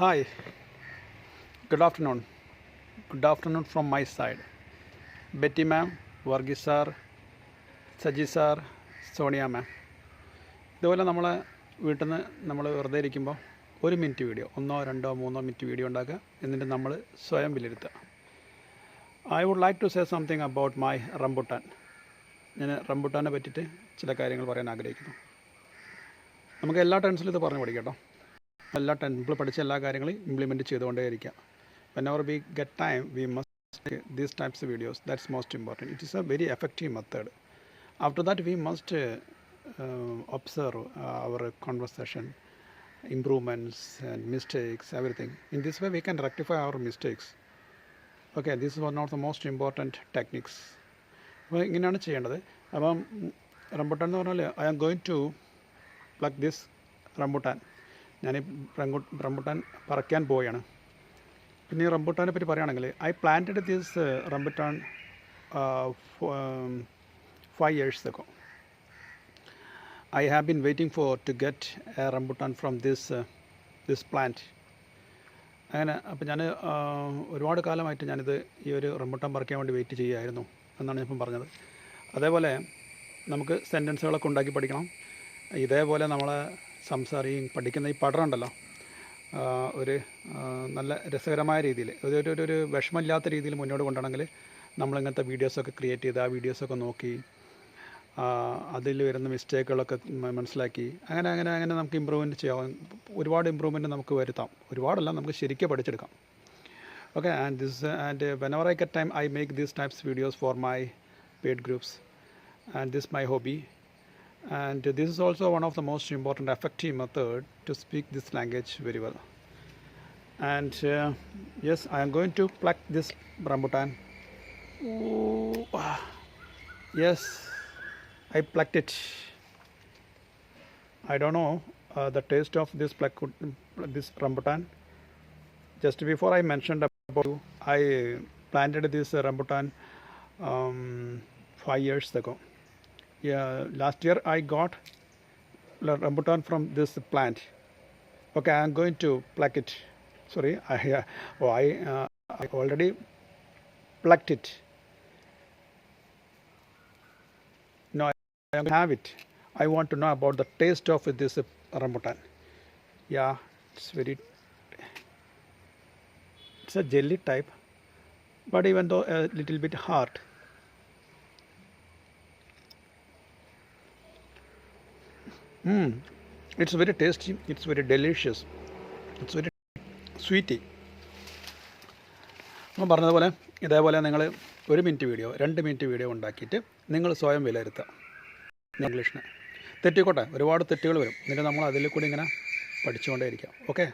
Hi, good afternoon. Good afternoon from my side. Betty ma'am, Varghese sir, Saji sir, Sonia ma'am. ഇതുപോലെ നമ്മളെ വീട്ടിൽ നിന്ന് നമ്മൾ വെറുതെ ഇരിക്കുമ്പോൾ 1 മിനിറ്റ് വീഡിയോ, 1-2-3 മിനിറ്റ് വീഡിയോ ഉണ്ടാക്കുക. എന്നിട്ട് നമ്മൾ സ്വയം വിലയിരുത്തുക. I would like to say something about my rambutan. ഞാൻ റംബുട്ടാനെ പറ്റിയിട്ട് ചില കാര്യങ്ങൾ പറയാൻ ആഗ്രഹിക്കുന്നു. നമുക്ക് എല്ലാ ടെൻസിലും ഇത് പറഞ്ഞു പഠിക്കാം കേട്ടോ. നമ്മൾ പഠിച്ച എല്ലാ കാര്യങ്ങളും implement ചെയ്തുകൊണ്ടേയിരിക്കുക. Whenever we get time, we must make these types of videos. That's most important. It is a very effective method. After that, we must observe our conversation, improvements and mistakes, everything. In this way, we can rectify our mistakes. Okay, this is one of the most important techniques. അപ്പോൾ ഇങ്ങനെയാണ് ചെയ്യേണ്ടത്. അപ്പം rambutan എന്ന് പറഞ്ഞാൽ I am going to pluck this rambutan. ഞാൻ rambutan പറിക്കാൻ പോവുകയാണ്. പിന്നെ ഈ റംബുട്ടാനെ പറ്റി പറയുകയാണെങ്കിൽ I planted this rambutan 5 years ago. I have been waiting to get a rambutan from this plant. അങ്ങനെ അപ്പോൾ ഞാൻ ഒരുപാട് കാലമായിട്ട് ഞാനിത് ഈ ഒരു റംബുട്ടാൻ പറിക്കാൻ വേണ്ടി വെയിറ്റ് ചെയ്യുമായിരുന്നു എന്നാണ് ഞാനിപ്പം പറഞ്ഞത്. അതേപോലെ നമുക്ക് സെൻറ്റൻസുകളൊക്കെ ഉണ്ടാക്കി പഠിക്കണം. ഇതേപോലെ നമ്മളെ പഠിക്കുന്ന ഈ പഠനം ഉണ്ടല്ലോ, ഒരു നല്ല രസകരമായ രീതിയിൽ, ഒരു വിഷമമില്ലാത്ത രീതിയിൽ മുന്നോട്ട് കൊണ്ടുപോകണമെങ്കിൽ നമ്മളിങ്ങനത്തെ വീഡിയോസൊക്കെ ക്രിയേറ്റ് ചെയ്ത് ആ വീഡിയോസൊക്കെ നോക്കി അതിൽ വരുന്ന മിസ്റ്റേക്കുകളൊക്കെ മനസ്സിലാക്കി അങ്ങനെ നമുക്ക് ഇമ്പ്രൂവ്മെൻറ്റ് ചെയ്യാം. ഒരുപാട് ഇമ്പ്രൂവ്മെൻറ്റ് നമുക്ക് വരുത്താം. ഒരുപാടല്ല, നമുക്ക് ശരിക്കും പഠിച്ചെടുക്കാം. Okay, and whenever I get time, I make these types videos for my paid groups, and this is my hobby. And this is also one of the most important effective method to speak this language very well. And yes, I am going to pluck this rambutan. Yes, I plucked it. I don't know the taste of this rambutan. Just before I mentioned about you, I planted this rambutan 5 years ago. Yeah, last year I got rambutan from this plant. Okay, I am going to pluck it. Sorry, I already plucked it. No, I don't have it. I want to know about the taste of this rambutan. Yeah, it's a jelly type, but even though a little bit hard. It's very tasty, it's very delicious, it's very sweety. അപ്പം പറഞ്ഞതുപോലെ ഇതേപോലെ നിങ്ങൾ 1 minute video, 2 minute video ഉണ്ടാക്കിയിട്ട് നിങ്ങൾ സ്വയം വിലയിരുത്തുക. ഇംഗ്ലീഷിന് തെറ്റിക്കോട്ടെ, ഒരുപാട് തെറ്റുകൾ വരും. എന്നിട്ട് നമ്മൾ അതിൽ കൂടി ഇങ്ങനെ പഠിച്ചുകൊണ്ടേ ഇരിക്കാം. ഓക്കെ.